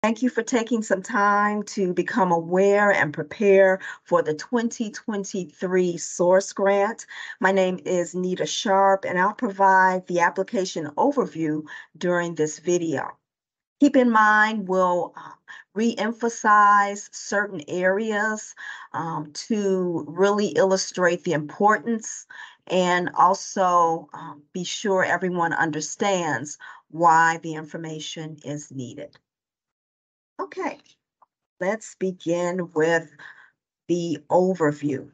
Thank you for taking some time to become aware and prepare for the 2023 Source Grant. My name is Nita Sharp, and I'll provide the application overview during this video. Keep in mind, we'll re-emphasize certain areas to really illustrate the importance and also be sure everyone understands why the information is needed. Okay, let's begin with the overview.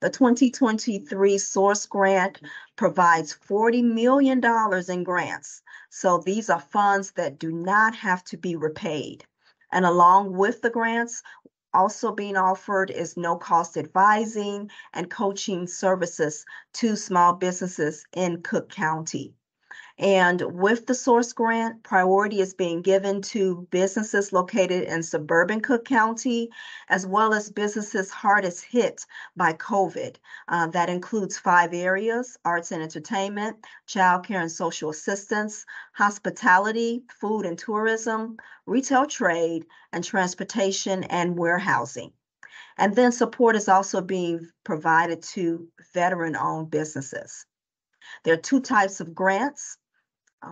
The 2023 Source Grant provides $40 million in grants. So these are funds that do not have to be repaid. And along with the grants, also being offered is no-cost advising and coaching services to small businesses in Cook County. And with the Source Grant, priority is being given to businesses located in suburban Cook County, as well as businesses hardest hit by COVID. That includes 5 areas: arts and entertainment, childcare and social assistance, hospitality, food and tourism, retail trade, and transportation and warehousing. And then support is also being provided to veteran-owned businesses. There are 2 types of grants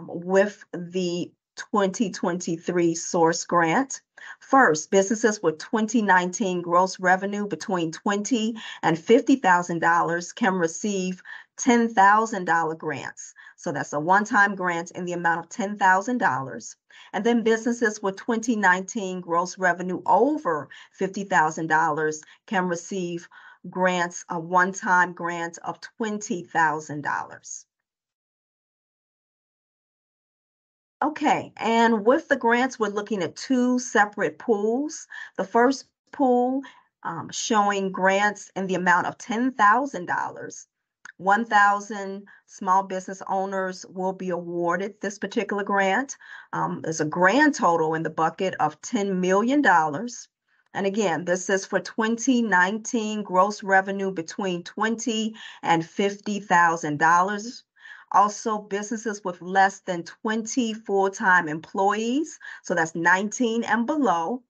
with the 2023 Source Grant. First, businesses with 2019 gross revenue between $20,000 and $50,000 can receive $10,000 grants. So that's a one-time grant in the amount of $10,000. And then businesses with 2019 gross revenue over $50,000 can receive grants, a one-time grant of $20,000. Okay, and with the grants, we're looking at 2 separate pools. The first pool showing grants in the amount of $10,000. 1,000 small business owners will be awarded this particular grant. There's a grand total in the bucket of $10 million. And again, this is for 2019 gross revenue between $20,000 and $50,000. Also, businesses with less than 20 full-time employees, so that's 19 and below,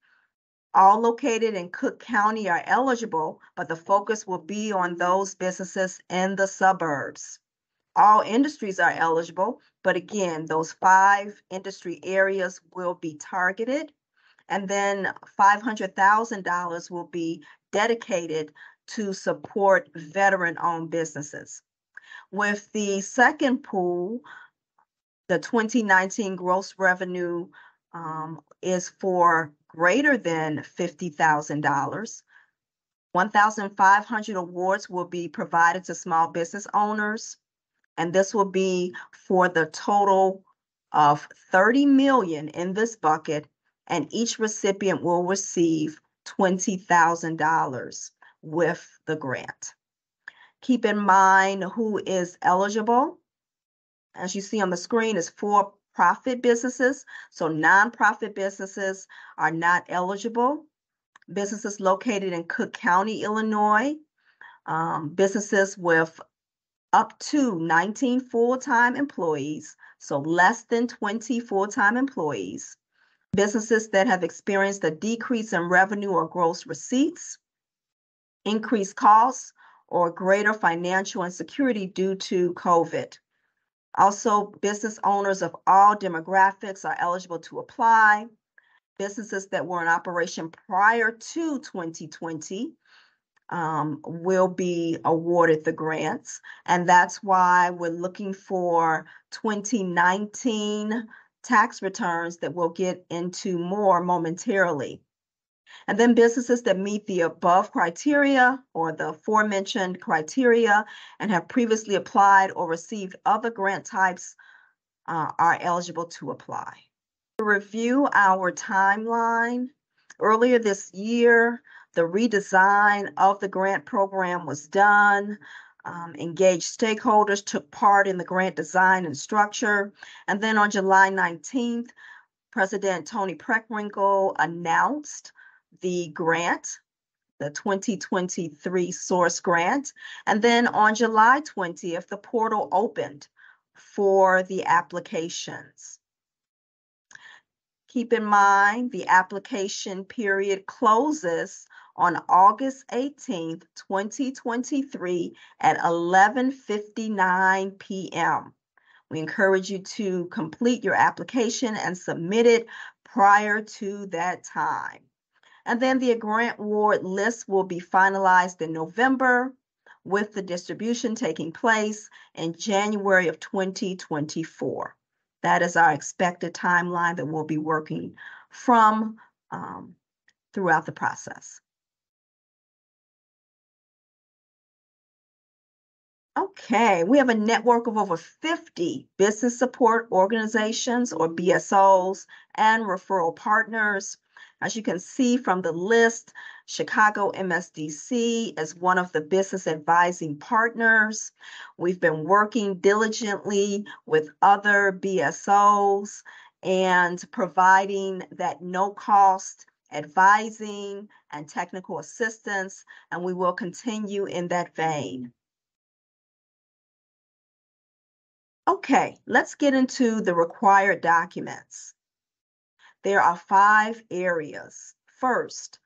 all located in Cook County are eligible, but the focus will be on those businesses in the suburbs. All industries are eligible, but again, those 5 industry areas will be targeted, and then $500,000 will be dedicated to support veteran-owned businesses. With the second pool, the 2019 gross revenue is for greater than $50,000. 1,500 awards will be provided to small business owners, and this will be for the total of $30 million in this bucket, and each recipient will receive $20,000 with the grant. Keep in mind who is eligible. As you see on the screen, is for-profit businesses. So nonprofit businesses are not eligible. Businesses located in Cook County, Illinois, businesses with up to 19 full-time employees, so less than 20 full-time employees. Businesses that have experienced a decrease in revenue or gross receipts, increased costs, or greater financial insecurity due to COVID. Also, business owners of all demographics are eligible to apply. Businesses that were in operation prior to 2020 will be awarded the grants, and that's why we're looking for 2019 tax returns that we'll get into more momentarily. And then businesses that meet the above criteria or the aforementioned criteria and have previously applied or received other grant types are eligible to apply. To review our timeline, earlier this year, the redesign of the grant program was done. Engaged stakeholders took part in the grant design and structure. And then on July 19th, President Tony Preckwinkle announced the grant, the 2023 Source Grant. And then on July 20th, the portal opened for the applications. Keep in mind the application period closes on August 18th, 2023 at 11:59 p.m. We encourage you to complete your application and submit it prior to that time. And then the grant award list will be finalized in November, with the distribution taking place in January of 2024. That is our expected timeline that we'll be working from throughout the process. Okay, we have a network of over 50 business support organizations or BSOs and referral partners. As you can see from the list, Chicago MSDC is one of the business advising partners. We've been working diligently with other BSOs and providing that no-cost advising and technical assistance, and we will continue in that vein. Okay, let's get into the required documents. There are 5 areas. First,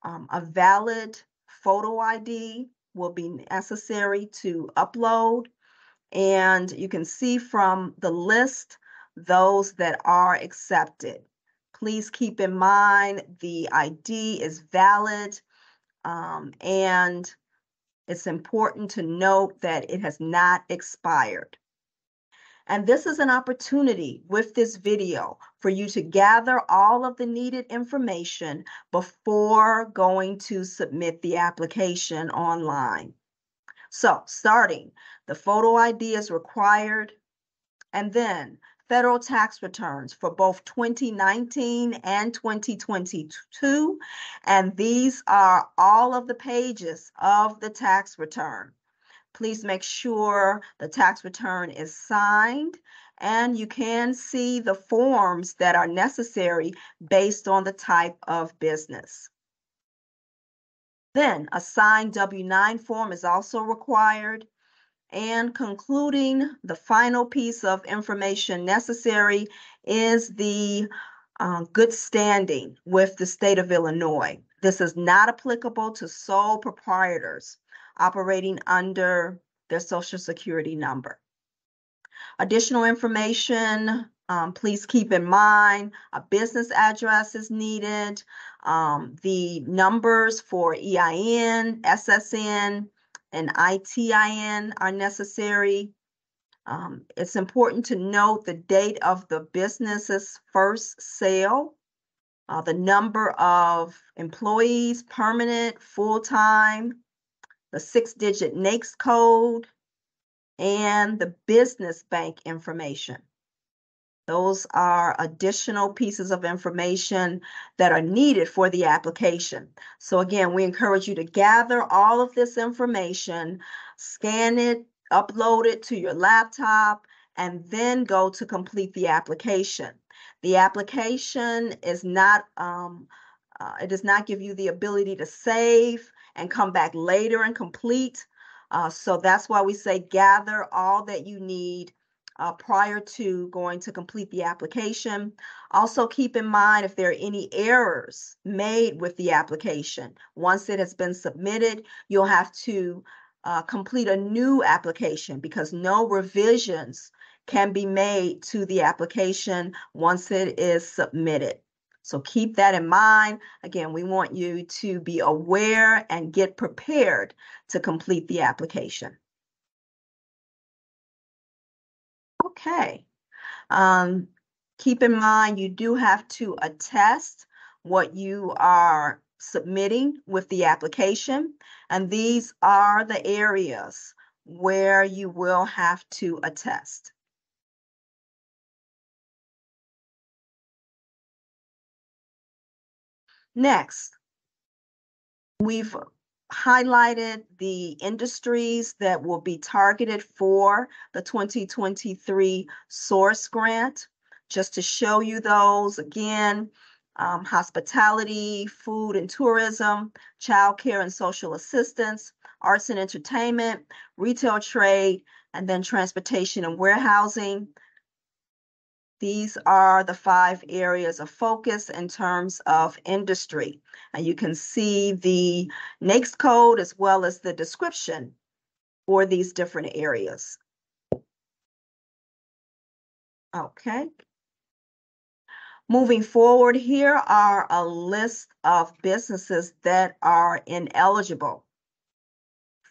a valid photo ID will be necessary to upload, and you can see from the list those that are accepted. Please keep in mind the ID is valid, and it's important to note that it has not expired. And this is an opportunity with this video for you to gather all of the needed information before going to submit the application online. So starting, the photo ID is required, and then federal tax returns for both 2019 and 2022. And these are all of the pages of the tax return. Please make sure the tax return is signed, and you can see the forms that are necessary based on the type of business. Then a signed W-9 form is also required. And concluding, the final piece of information necessary is the good standing with the state of Illinois. This is not applicable to sole proprietors operating under their Social Security number. Additional information, please keep in mind, a business address is needed. The numbers for EIN, SSN, and ITIN are necessary. It's important to note the date of the business's first sale, the number of employees, permanent, full-time, the 6-digit NAICS code, and the business bank information. Those are additional pieces of information that are needed for the application. So again, we encourage you to gather all of this information, scan it, upload it to your laptop, and then go to complete the application. The application is not, it does not give you the ability to save and come back later and complete. So that's why we say gather all that you need prior to going to complete the application. Also keep in mind if there are any errors made with the application. Once it has been submitted, you'll have to complete a new application because no revisions can be made to the application once it is submitted. So keep that in mind. Again, we want you to be aware and get prepared to complete the application. Okay. Keep in mind you do have to attest what you are submitting with the application, and these are the areas where you will have to attest. Next, we've highlighted the industries that will be targeted for the 2023 Source Grant. Just to show you those again, hospitality, food and tourism, childcare and social assistance, arts and entertainment, retail trade, and then transportation and warehousing. These are the 5 areas of focus in terms of industry. And you can see the NAICS code as well as the description for these different areas. Okay. Moving forward, here are a list of businesses that are ineligible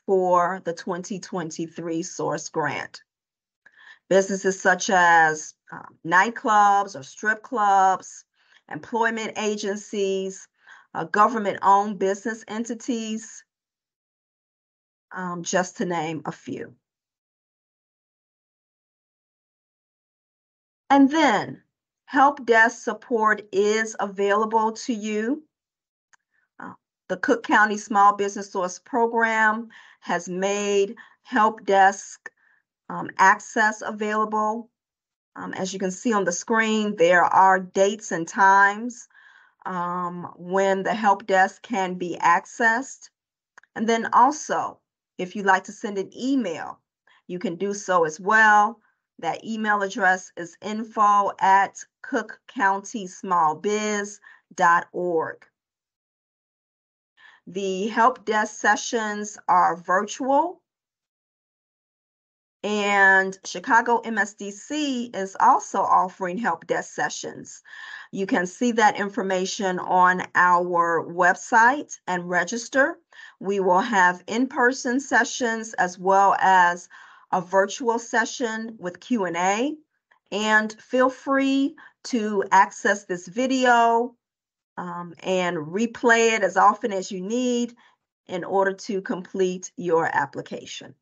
for the 2023 Source Grant. Businesses such as nightclubs or strip clubs, employment agencies, government-owned business entities, just to name a few. And then help desk support is available to you. The Cook County Small Business Source Program has made help desk access available. As you can see on the screen, there are dates and times when the help desk can be accessed. And then also, if you'd like to send an email, you can do so as well. That email address is info@cookcountysmallbiz.org. The help desk sessions are virtual, and Chicago MSDC is also offering help desk sessions. You can see that information on our website and register. We will have in-person sessions as well as a virtual session with Q&A. And feel free to access this video and replay it as often as you need in order to complete your application.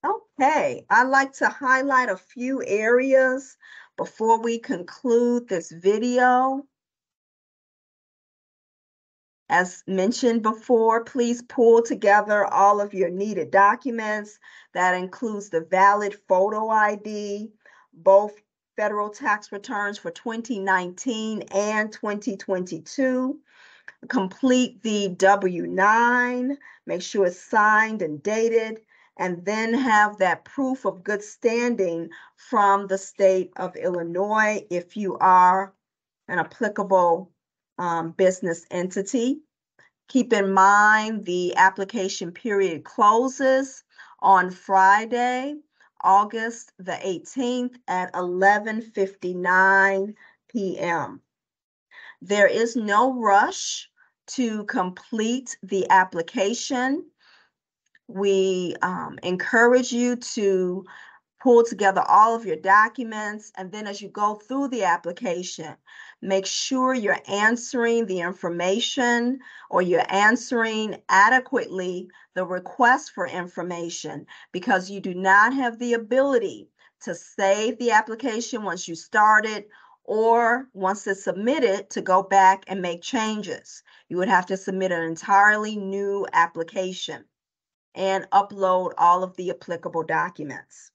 Okay, I'd like to highlight a few areas before we conclude this video. As mentioned before, please pull together all of your needed documents. That includes the valid photo ID, both federal tax returns for 2019 and 2022. Complete the W-9, make sure it's signed and dated, and then have that proof of good standing from the state of Illinois if you are an applicable business entity. Keep in mind the application period closes on Friday, August the 18th at 11:59 p.m. There is no rush to complete the application. We encourage you to pull together all of your documents, and then as you go through the application, make sure you're answering the information or you're answering adequately the request for information, because you do not have the ability to save the application once you start it, or once it's submitted to go back and make changes. You would have to submit an entirely new application and upload all of the applicable documents.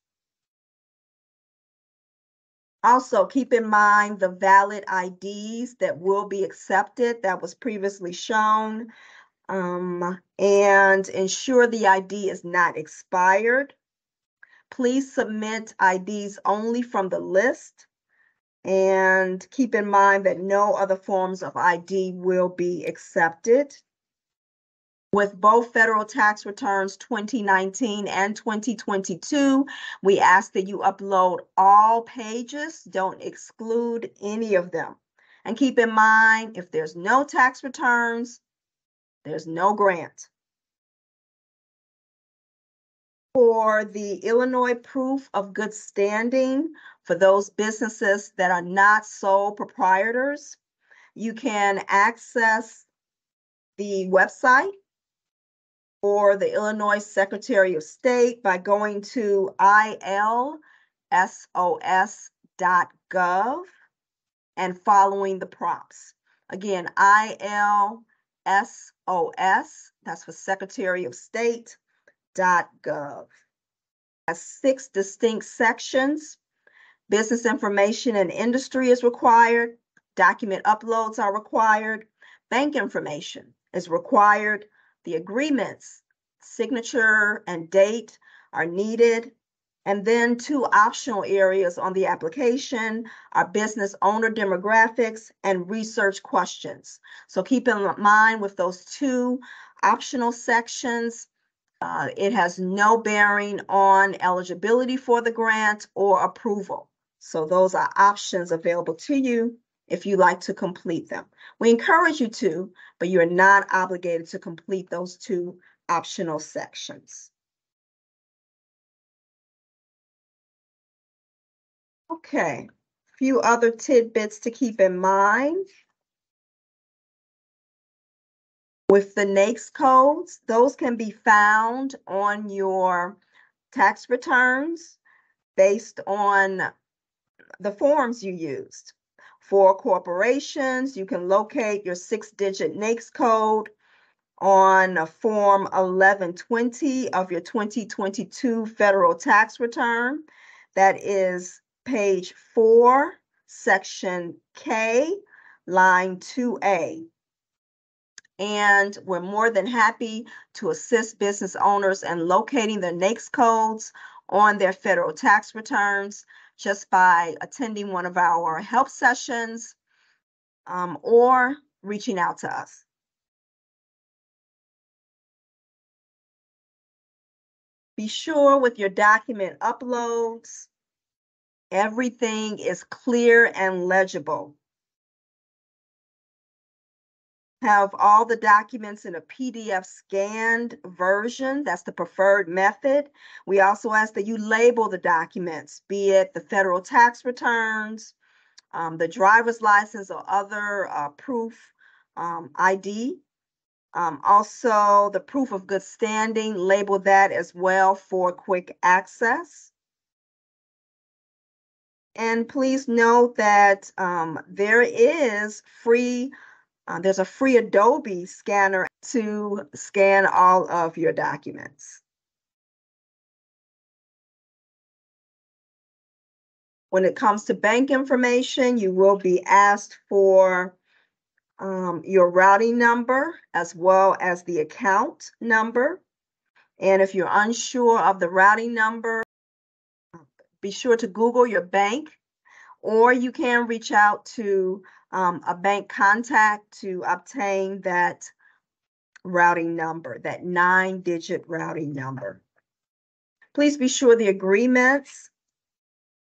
Also, keep in mind the valid IDs that will be accepted that was previously shown, and ensure the ID is not expired. Please submit IDs only from the list, and keep in mind that no other forms of ID will be accepted. With both federal tax returns 2019 and 2022, we ask that you upload all pages, don't exclude any of them. And keep in mind, if there's no tax returns, there's no grant. For the Illinois proof of good standing, for those businesses that are not sole proprietors, you can access the website or the Illinois Secretary of State by going to ilsos.gov and following the prompts. Again, ilsos, that's for Secretary of State.gov. Has 6 distinct sections. Business information and industry is required. Document uploads are required. Bank information is required. The agreements, signature and date are needed. And then two optional areas on the application are business owner demographics and research questions. So keep in mind with those two optional sections, it has no bearing on eligibility for the grant or approval. So those are options available to you if you like to complete them. We encourage you to, but you're not obligated to complete those two optional sections. Okay, a few other tidbits to keep in mind. With the NAICS codes, those can be found on your tax returns based on the forms you used. For corporations, you can locate your 6-digit NAICS code on Form 1120 of your 2022 federal tax return. That is page 4, section K, line 2A. And we're more than happy to assist business owners in locating their NAICS codes on their federal tax returns just by attending one of our help sessions or reaching out to us. Be sure with your document uploads, everything is clear and legible. Have all the documents in a PDF scanned version. That's the preferred method. We also ask that you label the documents, be it the federal tax returns, the driver's license or other proof ID. Also, the proof of good standing, label that as well for quick access. And please note that there's a free Adobe scanner to scan all of your documents. When it comes to bank information, you will be asked for your routing number as well as the account number. And if you're unsure of the routing number, be sure to Google your bank, or you can reach out to a bank contact to obtain that routing number, that 9-digit routing number. Please be sure the agreements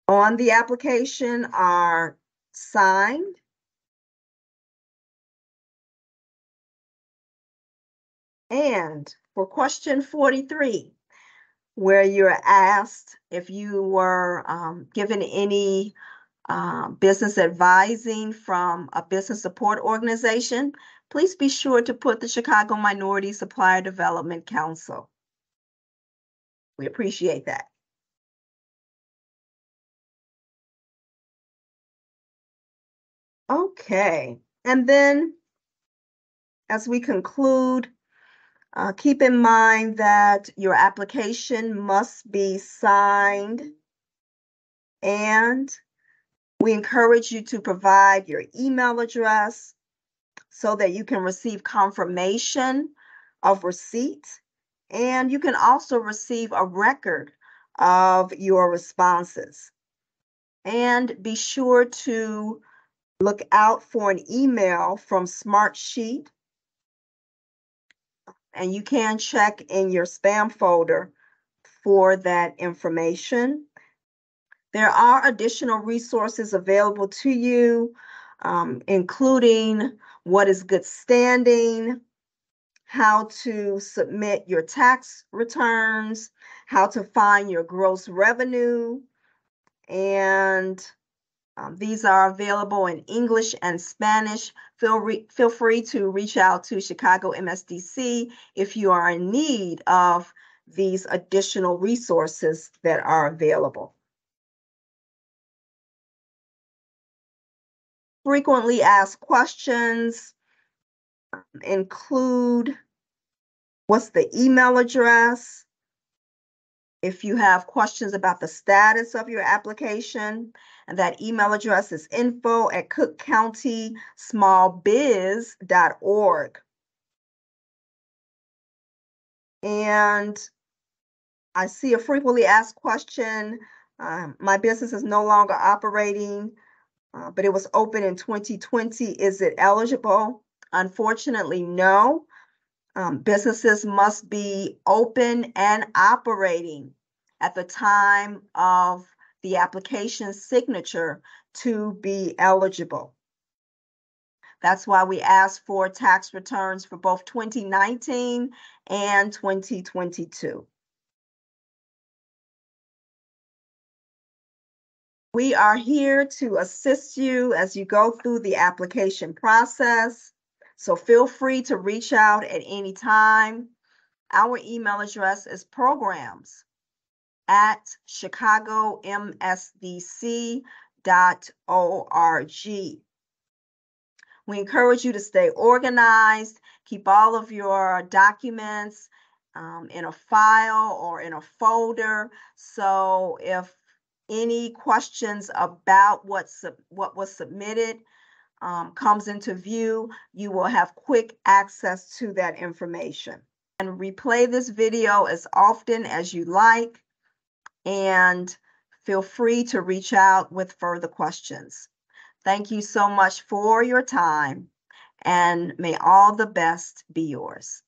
on the application are signed. And for question 43, where you're asked if you were given any business advising from a business support organization, please be sure to put the Chicago Minority Supplier Development Council. We appreciate that. Okay, and then as we conclude, keep in mind that your application must be signed, and we encourage you to provide your email address so that you can receive confirmation of receipt, and you can also receive a record of your responses. And be sure to look out for an email from Smartsheet, and you can check in your spam folder for that information. There are additional resources available to you, including what is good standing, how to submit your tax returns, how to find your gross revenue, and these are available in English and Spanish. Feel free to reach out to Chicago MSDC if you are in need of these additional resources that are available. Frequently asked questions include what's the email address? If you have questions about the status of your application, and that email address is info@cookcountysmallbiz.org. And I see a frequently asked question. My business is no longer operating, but it was open in 2020. Is it eligible? Unfortunately, no. Businesses must be open and operating at the time of the application signature to be eligible. That's why we ask for tax returns for both 2019 and 2022. We are here to assist you as you go through the application process. So feel free to reach out at any time. Our email address is programs@chicagomsdc.org. We encourage you to stay organized, keep all of your documents in a file or in a folder. So if any questions about what was submitted comes into view, you will have quick access to that information. And replay this video as often as you like, and feel free to reach out with further questions. Thank you so much for your time, and may all the best be yours.